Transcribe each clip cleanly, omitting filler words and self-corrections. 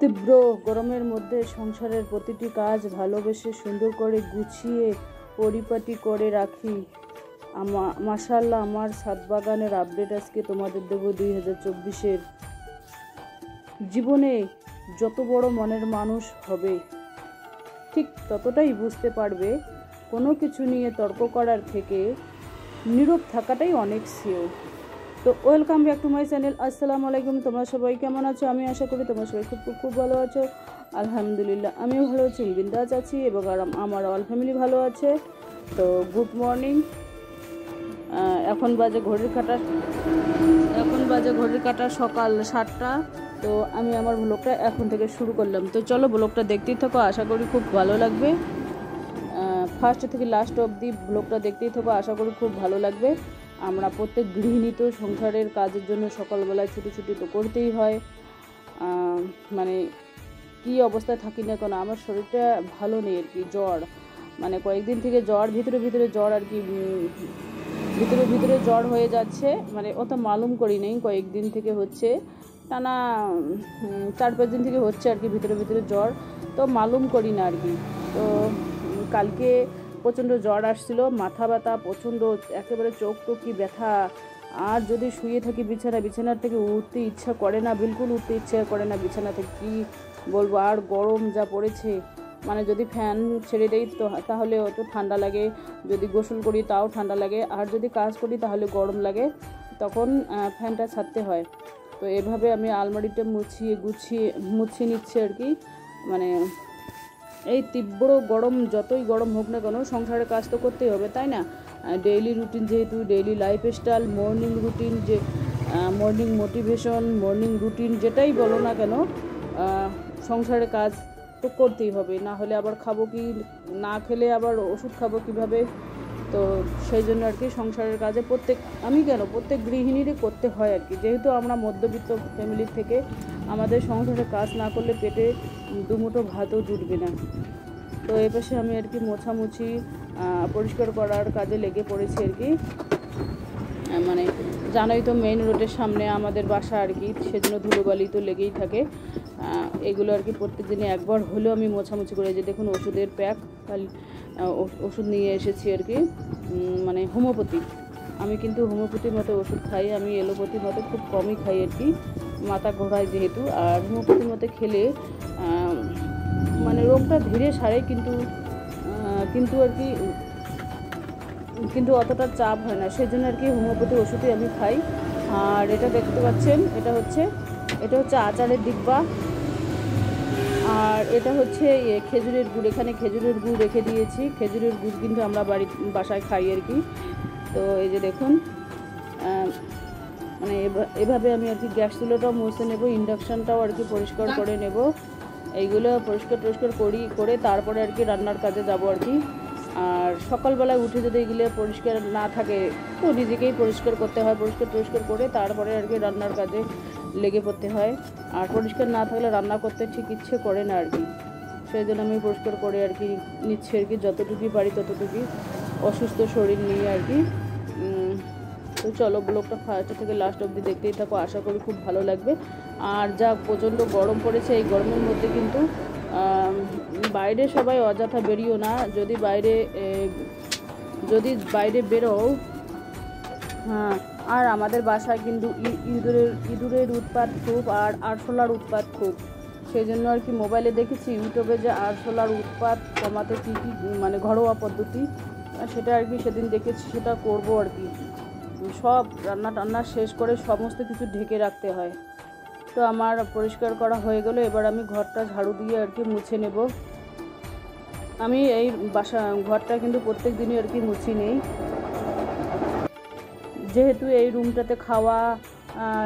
তীব্র গরমের মধ্যে সংসারের প্রতিটি কাজ ভালোবেসে সুন্দর করে গুছিয়ে পরিপাটি করে রাখি। মাশাআল্লাহ, আমার ছাদ বাগানের আপডেট আজকে তোমাদের দেবো 2024-এর। জীবনে যত বড় মনের মানুষ হবে ঠিক ততটাই বুঝতে পারবে কোনো কিছু নিয়ে তর্ক করার থেকে নীরব থাকাটাই অনেক শ্রেয়। তো welcome back to my channel. আসসালামু আলাইকুম। তোমরা সবাই কেমন আছো? আমি আশা করি তোমরা সবাই খুব ভালো আছো। আলহামদুলিল্লাহ, আমিও ভালো আছি, বিন্দাস আছি এবং আমার অল ফ্যামিলি ভালো আছে। তো গুড মর্নিং। এখন বাজে ঘড়ির কাঁটা সকাল 7টা। তো আমি আমার ব্লগটা এখন থেকে শুরু করলাম। তো চলো ব্লগটা দেখতেই থাকো, আশা করি খুব ভালো লাগবে। ফার্স্ট থেকে লাস্ট অবধি ব্লগটা দেখতেই থাকো, আশা করি খুব ভালো লাগবে। আমরা প্রত্যেক গৃহিণী তো সংসারের কাজের জন্য সকালবেলায় ছুটি তো করতেই হয়। মানে কি অবস্থায় থাকি না কেন, আমার শরীরটা ভালো নেই আর কি। জ্বর, মানে কয়েকদিন থেকে জ্বর, ভিতরে জ্বর আর কি, ভিতরে জ্বর হয়ে যাচ্ছে। মানে অত মালুম করি নেই, কয়েকদিন থেকে হচ্ছে, টানা 4-5 দিন থেকে হচ্ছে আর কি ভিতরে জ্বর। তো মালুম করি না আর কি। তো কালকে প্রচণ্ড জ্বর আসছিল, মাথা ব্যথা প্রচণ্ড, একেবারে চোখ কি ব্যথা। আর যদি শুয়ে থাকি বিছানার থেকে উঠতে ইচ্ছা করে না, বিলকুল উঠতে ইচ্ছা করে না বিছানা থেকে। কী বলবো, আর গরম যা পড়েছে, মানে যদি ফ্যান ছেড়ে দেই তো তাহলে অত ঠান্ডা লাগে, যদি গোসল করি তাও ঠান্ডা লাগে, আর যদি কাজ করি তাহলে গরম লাগে, তখন ফ্যানটা ছাড়তে হয়। তো এভাবে আমি আলমারিটা মুছিয়ে নিচ্ছি আর কি। মানে এই তীব্র গরম, যতই গরম হোক না কেন সংসারের কাজ তো করতেই হবে, তাই না? ডেইলি রুটিন, যেহেতু ডেইলি লাইফস্টাইল, মর্নিং রুটিন, যে মর্নিং মোটিভেশন, মর্নিং রুটিন যেটাই বলো না কেন, সংসারের কাজ তো করতেই হবে, না হলে আবার খাবো কি, না খেলে আবার ওষুধ খাবো কিভাবে? তো সেই জন্য আর কি সংসারের কাজে প্রত্যেক গৃহিণীরই করতে হয় আর কি। যেহেতু আমরা মধ্যবিত্ত ফ্যামিলির থেকে আমাদের সংসারের কাজ না করলে পেটে দুমুঠো ভাতও জুটবে না। তো এ পাশে আমি আর কি মোছামুছি পরিষ্কার করার কাজে লেগে পড়েছি আর কি। মানে জানোই তো, মেইন রোডের সামনে আমাদের বাসা আর কি, সেজন্য ধুলোবালি তো লেগেই থাকে। এগুলো আর কি প্রত্যেক দিনে একবার হলেও আমি মোছামুছি করে, যে দেখুন ওষুধের প্যাক, ওষুধ নিয়ে এসেছি আর কি। মানে হোমিওপ্যাথি, আমি কিন্তু হোমিওপ্যাথির মতো ওষুধ খাই, আমি এলোপ্যাথির মতো খুব কমই খাই আর কি, মাথা ঘোরায় যেহেতু। আর হোমিওপ্যাথির মতো খেলে মানে রোগটা ধীরে সারে, কিন্তু আর কি কিন্তু অতটা চাপ হয় না, সেই জন্য আর কি হোমিওপ্যাথি ওষুধই আমি খাই। আর এটা দেখতে পাচ্ছেন, এটা হচ্ছে আচারের ডিব্বা, আর এটা হচ্ছে খেজুরের গুড়। এখানে খেজুরের গুড় রেখে দিয়েছি। খেজুরের গুড় কিন্তু আমরা বাসায় খাই আর কি। তো এই যে দেখুন, মানে এভাবে আমি আর কি গ্যাস চুলোটাও মুছে নেব, ইন্ডাকশানটাও আর কি পরিষ্কার করে নেব। এইগুলো পরিষ্কার করে তারপরে আর কি রান্নার কাজে যাব আর কি। আর সকালবেলায় উঠে যদি এগুলো পরিষ্কার না থাকে তো নিজেকেই পরিষ্কার করতে হয়, পরিষ্কার করে তারপরে আর কি রান্নার কাজে লেগে পড়তে হয়। আর পরিষ্কার না থাকলে রান্না করতে ঠিক ইচ্ছে করে না আর কি। সেই জন্য আমি পরিষ্কার করে আর কি নিচ্ছি আর কি, যতটুকুই পারি ততটুকুই, অসুস্থ শরীর নিয়ে আর কি। তো চলো ব্লগটা ফার্স্ট থেকে লাস্ট অবধি দেখতেই থাকো, আশা করি খুব ভালো লাগবে। আর যা প্রচণ্ড গরম পড়েছে, এই গরমের মধ্যে কিন্তু বাইরে সবাই অযথা বেরিও না। যদি বাইরে বেরোও, হ্যাঁ। আর আমাদের বাসায় কিন্তু ইঁদুরের উৎপাত খুব, আর আরশোলার উৎপাত খুব। সেই জন্য আর কি মোবাইলে দেখেছি ইউটিউবে যে আরশোলার উৎপাত কমাতে কী মানে ঘরোয়া পদ্ধতি, সেটা আর কি সেদিন দেখেছি, সেটা করব আর কি। সব রান্না শেষ করে সমস্ত কিছু ঢেকে রাখতে হয়। তো আমার পরিষ্কার করা হয়ে গেল, এবার আমি ঘরটা ঝাড়ু দিয়ে আর কি মুছে নেব। আমি এই ঘরটা কিন্তু প্রত্যেক দিনই আর কি মুছি নেই, যেহেতু এই রুমটাতে খাওয়া,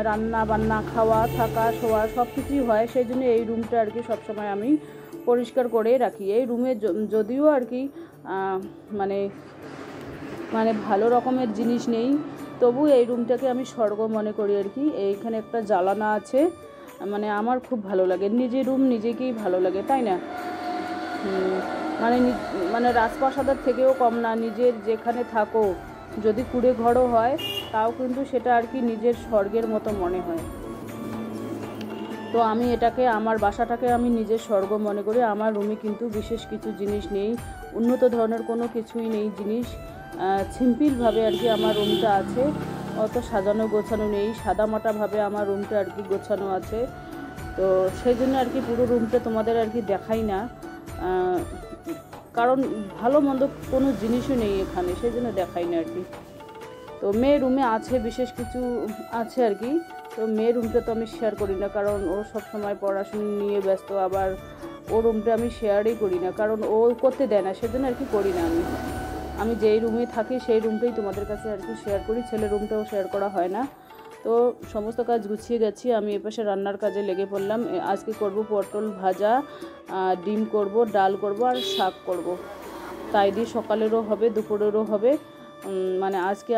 রান্না বান্না, খাওয়া, থাকা, শোয়া সব কিছুই হয়, সেই জন্য এই রুমটা আর কি সবসময় আমি পরিষ্কার করে রাখি। এই রুমে যদিও আর কি মানে ভালো রকমের জিনিস নেই, তবু এই রুমটাকে আমি স্বর্গ মনে করি আর কি। এইখানে একটা জ্বালানা আছে, মানে আমার খুব ভালো লাগে। নিজের রুম নিজেকেই ভালো লাগে, তাই না? মানে রাজপ্রাসাদের থেকেও কম না। নিজের যেখানে থাকো, যদি কুড়ে ঘরও হয় তাও কিন্তু সেটা আর কি নিজের স্বর্গের মতো মনে হয়। তো আমি এটাকে আমার বাসাটাকে আমি নিজের স্বর্গ মনে করি। আমার রুমে কিন্তু বিশেষ কিছু জিনিস নেই, উন্নত ধরনের কোনো কিছুই নেই জিনিস, সিম্পলভাবে আর কি আমার রুমটা আছে, অত সাজানো গোছানো নেই, সাদামাটাভাবে আমার রুমটা আর কি গোছানো আছে। তো সেই জন্য আর কি পুরো রুমটা তোমাদের আর কি দেখাই না, কারণ ভালো মন্দ কোনো জিনিসও নেই এখানে, সেই জন্য দেখাই না আর কি। তো মেয়ের রুমে আছে বিশেষ কিছু আছে আর কি, তো মেয়ের রুমটা তো আমি শেয়ার করি না, কারণ ও সব সময় পড়াশোনা নিয়ে ব্যস্ত, আবার ওর রুমটা আমি শেয়ারই করি না, কারণ ও করতে দেয় না, সেজন্য আর কি করি না। আমি যেই রুমে থাকি সেই রুমটাই তোমাদের কাছে আর কি শেয়ার করি, ছেলের রুমটাও শেয়ার করা হয় না। তো সমস্ত কাজ গুছিয়ে গেছি, আমি এপাশে রান্নার কাজে লেগে পড়লাম। আজকে করব পটল ভাজা, ডিম করব, ডাল করব আর শাক করব, তাই দিয়ে সকালেরও হবে দুপুরেরও হবে। মানে আজকে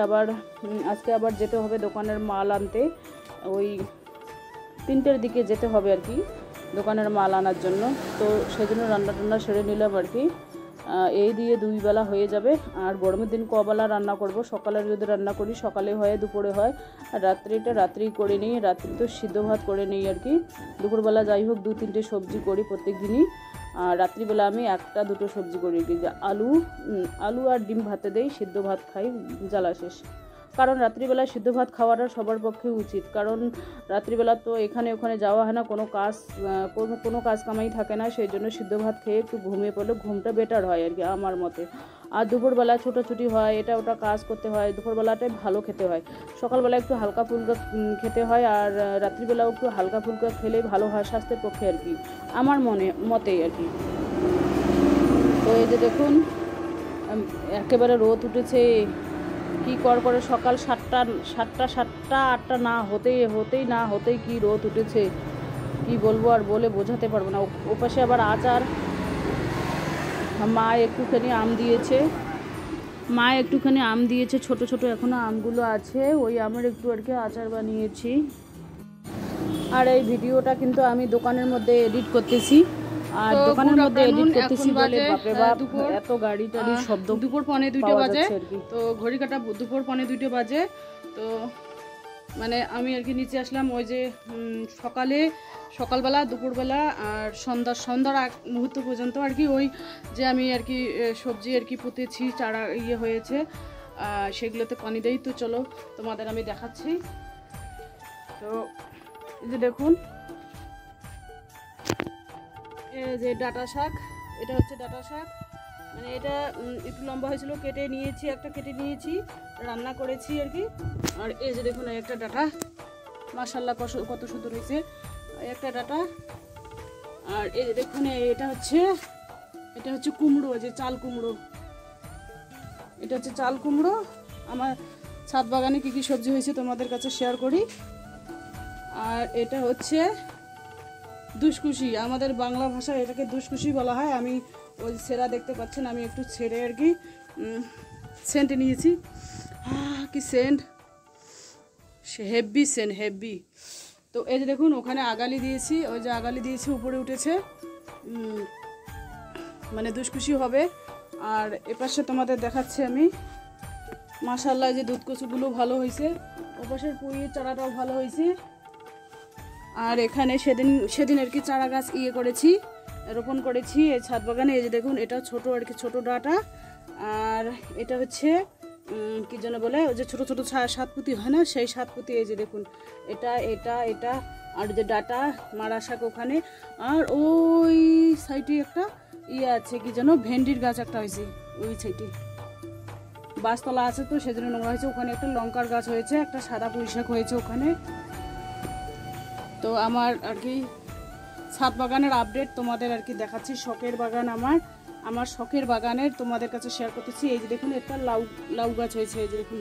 আবার যেতে হবে দোকানের মাল আনতে, ওই 3টের দিকে যেতে হবে আর কি দোকানের মাল আনার জন্য। তো সেই জন্য রান্না সেরে নিলাম আর কি, এই দিয়ে 2 বেলা হয়ে যাবে। আর গরমের দিন কবেলা রান্না করব, সকালের যদি রান্না করি সকালে হয়, দুপুরে হয়, আর রাত্রেই করে নিই, রাত্রি তো সিদ্ধ ভাত করে নিই আর কি। দুপুরবেলা যাই হোক 2-3টে সবজি করি প্রত্যেক দিনই, আর রাত্রিবেলা আমি 1-2টো সবজি করি আর কি, যে আলু আর ডিম ভাতে দেই, সিদ্ধ ভাত খাই, জ্বালা শেষ। কারণ রাত্রিবেলা সিদ্ধ ভাত খাওয়াটা সবার পক্ষে উচিত, কারণ রাত্রিবেলা তো এখানে ওখানে যাওয়া হয় না, কোনো কাজ কামাই থাকে না, সেই জন্য সিদ্ধ ভাত খেয়ে একটু ঘুমিয়ে পড়লে ঘুমটা বেটার হয় আর কি আমার মতে। আর দুপুরবেলা ছোটাছুটি হয়, এটা ওটা কাজ করতে হয়, দুপুরবেলাটাই ভালো খেতে হয়, সকালবেলা একটু হালকা ফুলকা খেতে হয়, আর রাত্রিবেলাও একটু হালকা ফুলকা খেলেই ভালো হয় স্বাস্থ্যের পক্ষে আর কি, আমার মতেই আর কি। তো এই যে দেখুন একেবারে রোদ উঠেছে, কি করে সকাল 7টা না হতেই কি রোদ উঠেছে, কি বলবো আর বলে বোঝাতে পারবো না। ওপাশে আবার আচার, মা একটুখানি আম দিয়েছে, ছোট ছোট এখনো আমগুলো আছে, ওই আমের একটু আর কি আচার বানিয়েছি। আর এই ভিডিওটা কিন্তু আমি দোকানের মধ্যে এডিট করতেছি, আর দোকানের মধ্যে এডিট করতেছি বলে বাপরে বাপ এত গাড়ি টাড়ি শব্দ। দুপুর 1:45 বাজে, তো ঘড়ি কাটা দুপুর 1:45 বাজে। তো মানে আমি আর কি নিচে আসলাম, ওই যে সকালবেলা, দুপুরবেলা আর সন্ধ্যার আগ মুহূর্ত পর্যন্ত আর কি, ওই যে আমি আর কি সবজি আর কি পুঁতেছি, চারা হয়েছে, সেগুলোতে পানি দেই। তো চলো তোমাদের আমি দেখাচ্ছি। তো এই যে দেখুন, এই যে ডাঁটা শাক, এটা হচ্ছে ডাঁটা শাক, মানে এটা একটু লম্বা হয়েছিল, কেটে নিয়েছি, রান্না করেছি আর কি। আর এই যে দেখুন একটা ডাঁটা, মাশাআল্লাহ কত সুন্দর হয়েছে একটা ডাঁটা। আর এই যে দেখুন এটা হচ্ছে কুমড়ো, যে চাল কুমড়ো, এটা হচ্ছে চাল কুমড়ো। আমার ছাদ বাগানে কি সবজি হয়েছে তোমাদের কাছে শেয়ার করি। আর এটা হচ্ছে দুশকুশি, আমাদের বাংলা ভাষায় এটাকে দুশকুশি বলা হয়। আমি ওই ছেঁড়া দেখতে পাচ্ছেন, আমি একটু ছেড়ে আর কি সেন্ট নিয়েছি, কি সেন্ট, হেভি। তো এই যে দেখুন ওখানে আগালি দিয়েছি, ওই যে আগালি দিয়েছি উপরে উঠেছে, মানে দুশকুশি হবে। আর এপাশে তোমাদের দেখাচ্ছি আমি, মাশাআল্লাহ যে দুধ কচুগুলো ভালো হয়েছে, ওপাশের পুঁইয়ের চারাটাও ভালো হয়েছে। আর এখানে সেদিন আর কি চারা গাছ রোপণ করেছি এই ছাদ বাগানে। এই যে দেখুন এটা ছোট আর কি, ছোট ডাঁটা। আর এটা হচ্ছে কি যেন বলে, ওই যে ছোট ছোট সাতপুতি হয় না, সেই সাতপুতি। এই যে দেখুন এটা আর যে ডাঁটা মারা শাক ওখানে। আর ওই সাইডে একটা আছে কি যেন, ভেন্ডির গাছ একটা হয়েছে ওই সাইডে, বাসতলা আছে তো সেজন্য নোংরা হয়েছে। ওখানে একটা লঙ্কার গাছ হয়েছে, একটা সাদা পুঁই শাক হয়েছে ওখানে। তো আমার আর কি ছাদ বাগানের আপডেট তোমাদের আর কি দেখাচ্ছি। শখের বাগান আমার শখের বাগানের তোমাদের কাছে শেয়ার করতেছি। এই যে দেখুন একটা লাউ গাছ হয়েছে, এই যে দেখুন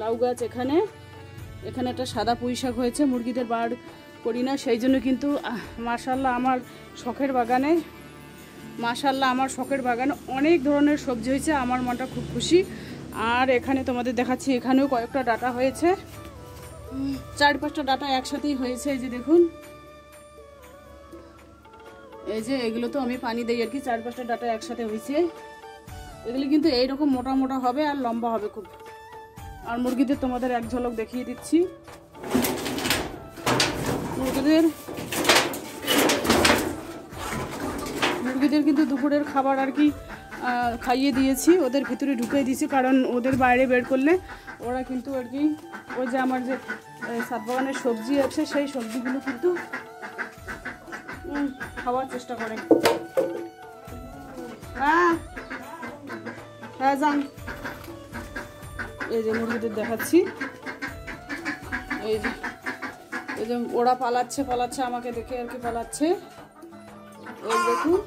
লাউ গাছ এখানে একটা সাদা পুঁই শাক হয়েছে। মুরগিদের বার করি না, সেই জন্য কিন্তু মাশাআল্লাহ আমার শখের বাগানে অনেক ধরনের সবজি হয়েছে, আমার মনটা খুব খুশি। আর এখানে তোমাদের দেখাচ্ছি, এখানেও কয়েকটা ডাঁটা হয়েছে, 4-5টা ডাঁটা একসাথেই হয়েছে। এই যে দেখুন, এই যে এগুলো তো আমি পানি দিই আর কি, 4-5টা ডাঁটা একসাথে হয়েছে। এগুলি কিন্তু এইরকম মোটা মোটা হবে আর লম্বা হবে খুব। আর মুরগিদের তোমাদের এক ঝলক দেখিয়ে দিচ্ছি, মুরগিদের কিন্তু দুপুরের খাবার আর কি খাইয়ে দিয়েছি, ওদের ভিতরে ঢুকিয়ে দিয়েছি, কারণ ওদের বাইরে বের করলে ওরা কিন্তু আর কি ওই যে আমার যে ছাদ বাগানের সবজি আছে সেই সবজিগুলো কিন্তু খাওয়ার চেষ্টা করে। হ্যাঁ হ্যাঁ যান। এই যে মুরগিদের দেখাচ্ছি, এই যে ওরা পালাচ্ছে আমাকে দেখে আর কি পালাচ্ছে। এই দেখুন,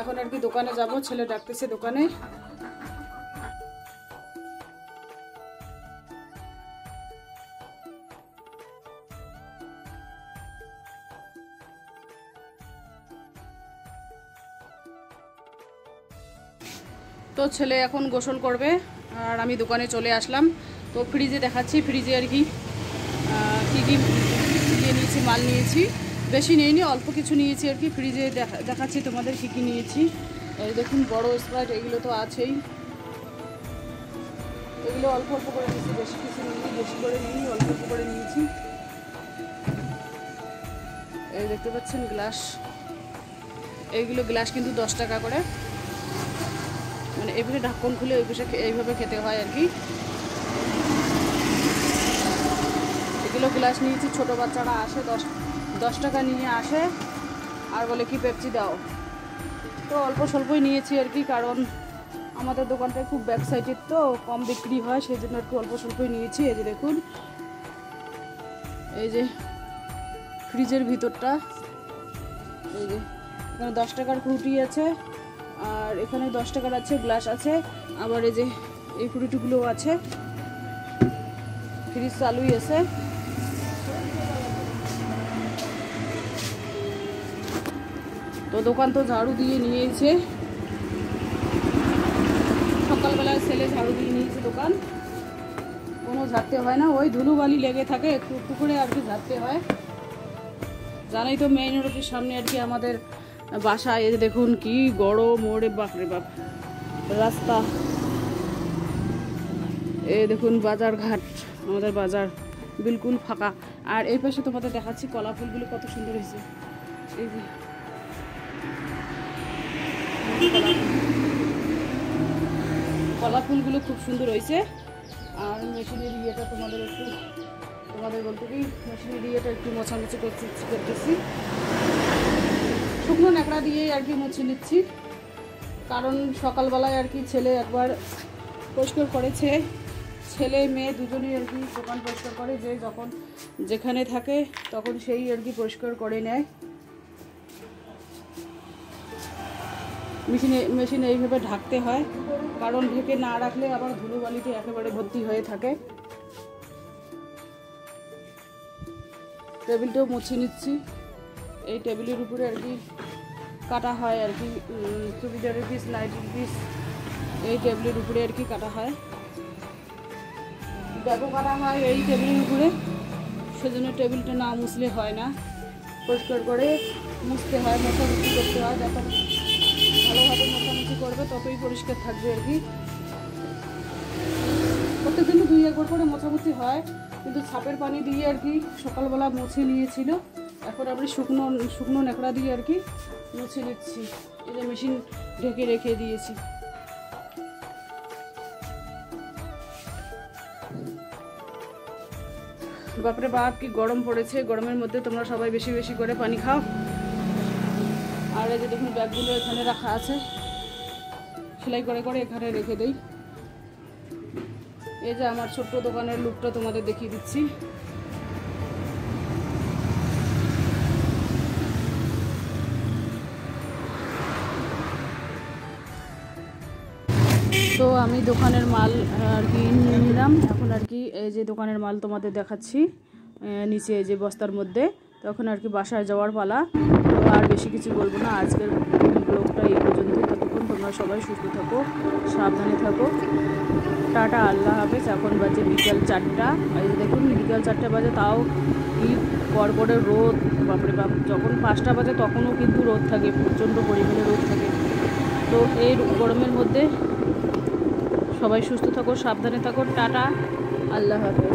এখন আর কি দোকানে যাব, ছেলে ডাকতেছে দোকানে। তো ছেলে এখন গোসল করবে আর আমি দোকানে চলে আসলাম। তো ফ্রিজে দেখাচ্ছি, ফ্রিজে আর কি কী কী নিয়েছি, মাল নিয়েছি, বেশি নিইনি, অল্প কিছু নিয়েছি আর কি। ফ্রিজে দেখাচ্ছি তোমাদের কী কী নিয়েছি। এই দেখুন বড় স্প্রাইট, এগুলো তো আছেই, এগুলো অল্প অল্প করে নিয়েছি, বেশি কিছু নিইনি, বেশি করে নিইনি, অল্প অল্প করে নিয়েছি। এই দেখতে পাচ্ছেন গ্লাস, এইগুলো গ্লাস কিন্তু 10 টাকা করে, মানে এইভাবে ঢাকন খুলে ওই পাশে এইভাবে খেতে হয় আর কি। এগুলো গ্লাস নিয়েছি, ছোটো বাচ্চারা আসে 10 টাকা নিয়ে আসে আর বলে কি পেপসি দাও। তো অল্প স্বল্পই নিয়েছি আর কি, কারণ আমাদের দোকানটা খুব ব্যাক সাইডের তো কম বিক্রি হয়, সেই জন্য আর কি অল্প স্বল্পই নিয়েছি। এই যে দেখুন, এই যে ফ্রিজের ভিতরটা, এই যে এখানে 10 টাকার ফ্রুটি আছে, আর এখানে 10 টাকার আছে, গ্লাস আছে, আবার এই যে এই ফ্রুটিগুলো আছে। ফ্রিজ চালুই আছে। তো দোকান তো ঝাড়ু দিয়ে নিয়েছে, সকালবেলায় ছেলে ঝাড়ু দিয়ে নিয়েছে দোকান, কোনো ঝাড়তে হয় না, ওই ধুলোবালি লেগে থাকে, একটু একটু করে আর কি ঝাড়তে হয়। জানাই তো মেইন রোডের সামনে আর কি আমাদের বাসা। এই দেখুন কি গরম, ওরে বাপরে বাপ রাস্তা। এই দেখুন বাজার ঘাট, আমাদের বাজার বিলকুল ফাঁকা। আর এই পাশে তোমাদের দেখাচ্ছি কলা ফুলগুলো কত সুন্দর হয়েছে। এই যে কলা ফুলগুলো খুব সুন্দর হয়েছে। আর মেশিনের ইয়েটা তোমাদের বলতে কি, মেশিনের ইয়েটা একটু মোছামুছি করতেছি, শুকনো ন্যাকড়া দিয়েই আর কি মুছে নিচ্ছি, কারণ সকালবেলায় আর কি ছেলে একবার পরিষ্কার করেছে, ছেলে মেয়ে দুজনেই আর কি দোকান পরিষ্কার করে, যে যখন যেখানে থাকে তখন সেই আর কি পরিষ্কার করে নেয়। মেশিনে এইভাবে ঢাকতে হয়, কারণ ঢেকে না রাখলে আবার ধুলোবালিতে একেবারে ভর্তি হয়ে থাকে। টেবিলটাও মুছে নিচ্ছি, এই টেবিলের উপরে আর কি কাটা হয় আর কি, চুড়িদারের পিস, নাইটির পিস এই টেবিলের উপরে আর কি কাটা হয়, ব্যাগও কাটা হয় এই টেবিলের উপরে, সেজন্য টেবিলটা না মুছলে হয় না, পরিষ্কার করে মুছতে হয়, মোছামুছি করতে হয়। যত ভালোভাবে মোছামুছি করবে ততই পরিষ্কার থাকবে আর কি। প্রত্যেকদিন 2-1 করে মোছামুছি হয়, কিন্তু ছাপের পানি দিয়ে আর কি সকালবেলা মুছে নিয়েছিল, এখন আমি শুকনো ন্যাকড়া দিয়ে আর কি মুছে নিচ্ছি। এই যে মেশিন ঢেকে রেখে দিয়েছি। বাপরে বাপ কি গরম পড়েছে, গরমের মধ্যে তোমরা সবাই বেশি বেশি করে পানি খাও। আর এই যে দেখুন ব্যাগগুলো এখানে রাখা আছে, সেলাই করে করে এখানে রেখে দেই। এই যে আমার ছোট্ট দোকানের লুকটা তোমাদের দেখিয়ে দিচ্ছি। তো আমি দোকানের মাল আর কি নিয়ে নিলাম, এখন আর কি এই যে দোকানের মাল তোমাদের দেখাচ্ছি নিচে এই যে বস্তার মধ্যে। তখন আর কি বাসায় যাওয়ার পালা। তো আর বেশি কিছু বলবো না, আজকের ব্লগটা এই পর্যন্তই। ততক্ষণ তোমরা সবাই সুস্থ থাকো, সাবধানে থাকো, টাটা, আল্লাহ হাফেজ। এখন বাজে বিকাল 4টা, এই যে দেখুন বিকাল 4টা বাজে, তাও কি গড়গড়ে রোদ, বাপরে বাপ। যখন 5টা বাজে তখনও কিন্তু রোদ থাকে, প্রচণ্ড পরিমাণে রোদ থাকে। তো এই গরমের মধ্যে সবাই সুস্থ থাকো, সাবধানে থাকো, টাটা, আল্লাহ হাফেজ।